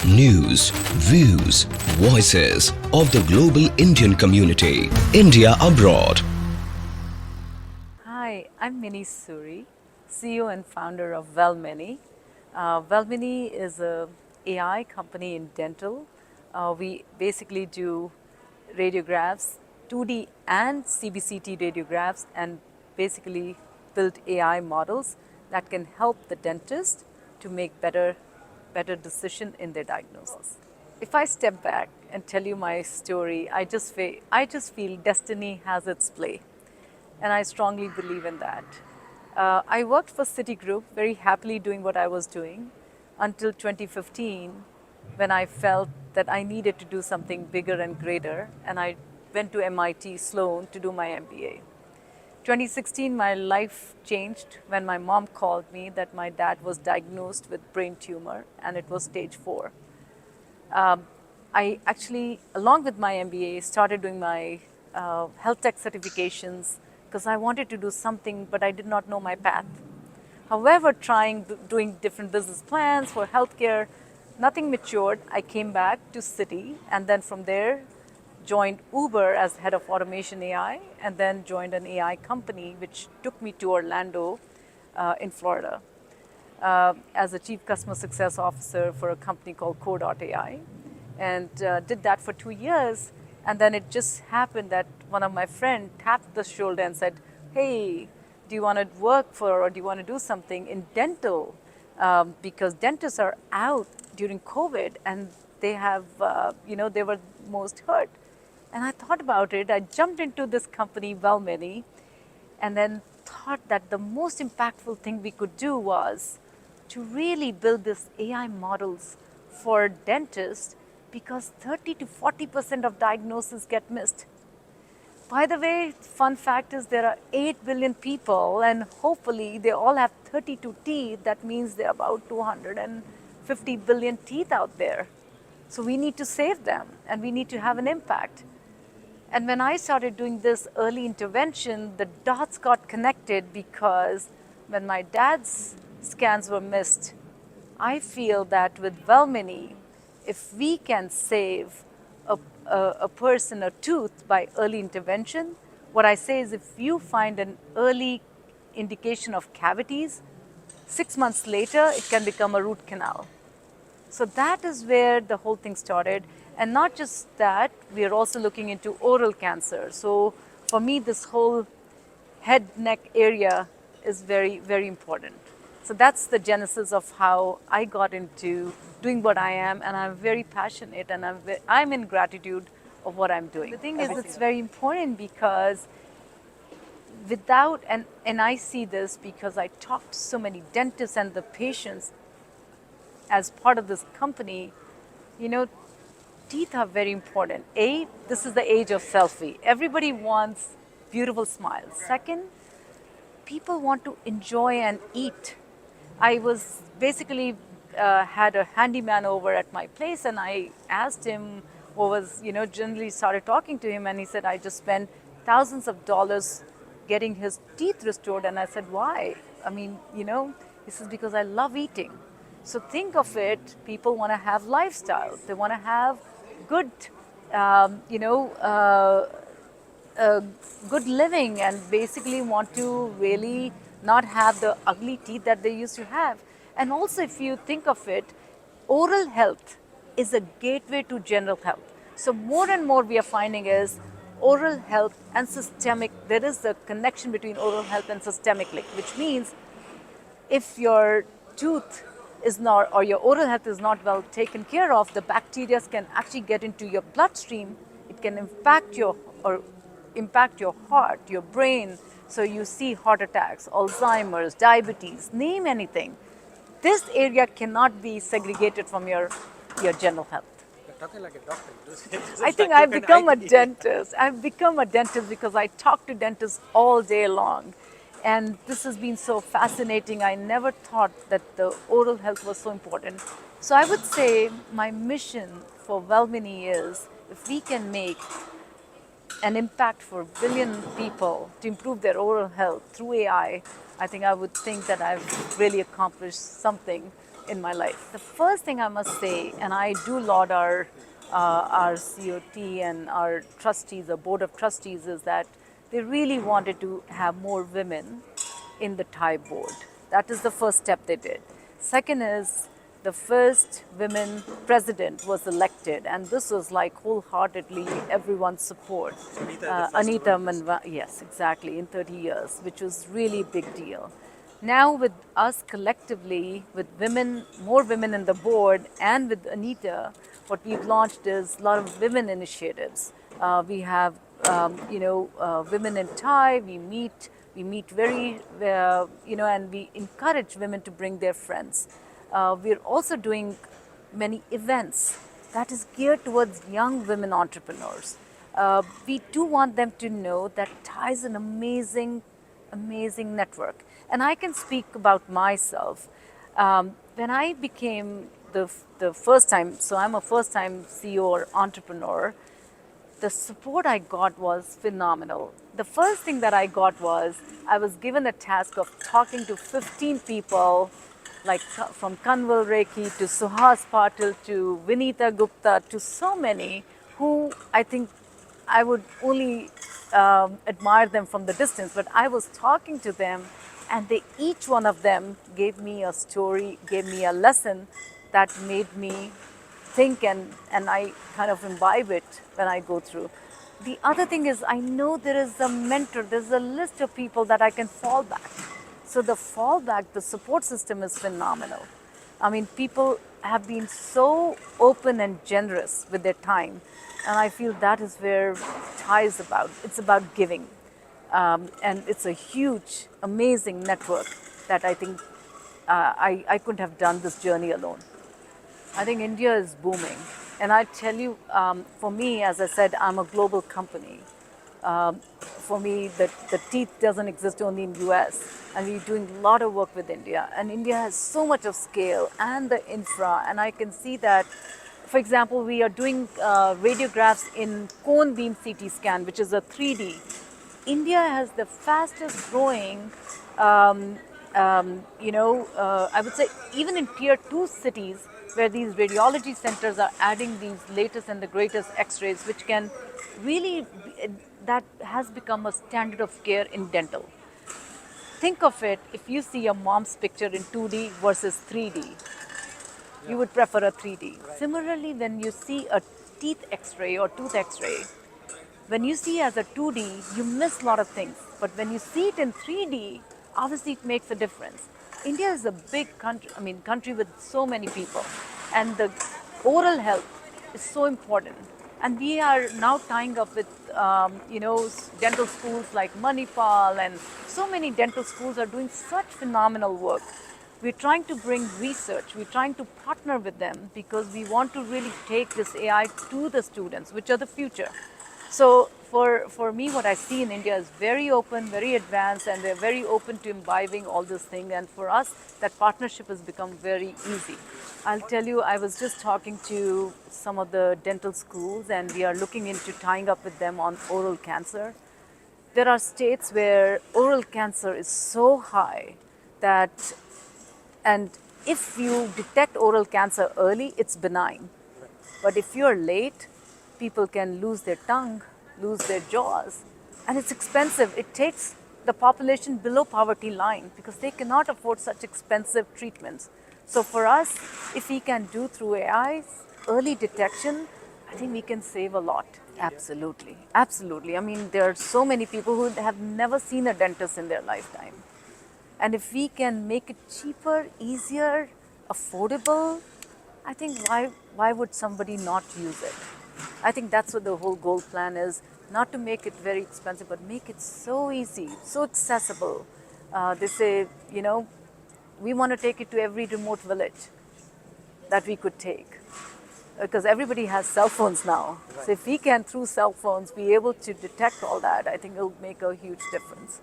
News, views, voices of the global Indian community. India abroad. Hi, I'm Mini Suri, CEO and founder of Velmeni. Velmeni is a AI company in dental. We basically do radiographs, 2D and CBCT radiographs, and basically build AI models that can help the dentist to make better decision in their diagnosis. If I step back and tell you my story, I just feel destiny has its play, and I strongly believe in that. I worked for Citigroup, very happily doing what I was doing, until 2015, when I felt that I needed to do something bigger and greater, and I went to MIT Sloan to do my MBA. 2016, my life changed when my mom called me that my dad was diagnosed with brain tumor and it was stage 4. I actually, along with my MBA, started doing my health tech certifications because I wanted to do something, but I did not know my path. However, doing different business plans for healthcare, nothing matured. I came back to Citi, and then from there, joined Uber as head of automation AI, and then joined an AI company which took me to Orlando in Florida as a chief customer success officer for a company called Core.ai, and did that for 2 years. And then it just happened that one of my friends tapped the shoulder and said, hey, do you want to work for, or do you want to do something in dental? Because dentists are out during COVID and they have, they were most hurt. And I thought about it. I jumped into this company, Velmeni, and then thought that the most impactful thing we could do was to really build this AI models for dentists, because 30 to 40% of diagnoses get missed. By the way, fun fact is there are 8 billion people, and hopefully they all have 32 teeth. That means there are about 250 billion teeth out there. So we need to save them, and we need to have an impact. And when I started doing this early intervention, the dots got connected, because when my dad's scans were missed, I feel that with Velmeni, if we can save a person a tooth by early intervention, what I say is if you find an early indication of cavities, 6 months later, it can become a root canal. So that is where the whole thing started. And not just that, we are also looking into oral cancer. So for me, this whole head, neck area is very, very important. So that's the genesis of how I got into doing what I am, and I'm very passionate, and I'm in gratitude of what I'm doing. The thing is, it's very important because without, and I see this because I talk to so many dentists and the patients as part of this company, teeth are very important. This is the age of selfie. Everybody wants beautiful smiles. Second, people want to enjoy and eat. I was basically had a handyman over at my place, and I asked him what was, generally started talking to him, and he said, I just spent thousands of dollars getting his teeth restored. And I said, why? I mean, he says, because I love eating. So think of it, people want to have lifestyle. They want to have good, good living, and basically want to really not have the ugly teeth that they used to have. And also, if you think of it, oral health is a gateway to general health. So more and more we are finding is oral health and systemic, there is a connection between oral health and systemic link, which means if your tooth is not, or your oral health is not well taken care of, the bacteria can actually get into your bloodstream. It can impact your heart, your brain. So you see heart attacks, Alzheimer's, diabetes, name anything. This area cannot be segregated from your general health. You're talking like a doctor. I think I've become a dentist. I've become a dentist because I talk to dentists all day long. And this has been so fascinating. I never thought that the oral health was so important. So I would say my mission for Velmeni is, if we can make an impact for a billion people to improve their oral health through AI, I think I would think that I've really accomplished something in my life. The first thing I must say, and I do laud our COT and our trustees, our board of trustees, is that they really wanted to have more women in the Thai board. That is the first step they did. Second is the first women president was elected, and this was like wholeheartedly everyone's support. Anita Manva, yes, exactly, in 30 years, which was really a big deal. Now with us collectively, with women, more women in the board, and with Anita, what we've launched is a lot of women initiatives. We have, women in Thai. We meet very, and we encourage women to bring their friends. We're also doing many events that is geared towards young women entrepreneurs. We do want them to know that Thai is an amazing, amazing network. And I can speak about myself. When I became the first time, so I'm a first time CEO or entrepreneur, the support I got was phenomenal. The first thing that I got was I was given a task of talking to 15 people, like from Kanwal Rekhi to Suhas Patil to Vinita Gupta to so many who I think I would only admire them from the distance, but I was talking to them, and each one of them gave me a story, gave me a lesson that made me think, and I kind of imbibe it when I go through. The other thing is I know there is a mentor, there's a list of people that I can fall back. So the fallback, the support system is phenomenal. I mean, people have been so open and generous with their time, and I feel that is where Thai is about. It's about giving. And it's a huge, amazing network that I think I couldn't have done this journey alone. I think India is booming. And I tell you, for me, as I said, I'm a global company. For me, the teeth doesn't exist only in US, and we're doing a lot of work with India. And India has so much of scale and the infra, and I can see that. For example, we are doing radiographs in cone beam CT scan, which is a 3D. India has the fastest growing, I would say even in tier 2 cities where these radiology centers are adding these latest and the greatest x-rays, which can really, that has become a standard of care in dental. Think of it, if you see a mom's picture in 2D versus 3D, you would prefer a 3D. Similarly, when you see a teeth x-ray or tooth x-ray, when you see as a 2D, you miss a lot of things. But when you see it in 3D, obviously it makes a difference. India is a big country, country with so many people. And the oral health is so important. And we are now tying up with, dental schools like Manipal, and so many dental schools are doing such phenomenal work. We're trying to bring research, we're trying to partner with them because we want to really take this AI to the students, which are the future. So for me, what I see in India is very open, very advanced, and they're very open to imbibing all this thing. And for us, that partnership has become very easy. I'll tell you, I was just talking to some of the dental schools, and we are looking into tying up with them on oral cancer. There are states where oral cancer is so high that, and if you detect oral cancer early, it's benign. But if you're late, people can lose their tongue, lose their jaws, and it's expensive. It takes the population below poverty line because they cannot afford such expensive treatments. So for us, if we can do through AI early detection, I think we can save a lot. Absolutely, absolutely. There are so many people who have never seen a dentist in their lifetime. And if we can make it cheaper, easier, affordable, I think why would somebody not use it? I think that's what the whole goal plan is, not to make it very expensive, but make it so easy, so accessible. They say, we want to take it to every remote village that we could take. Because everybody has cell phones now. Right. So if we can, through cell phones, be able to detect all that, I think it'll make a huge difference.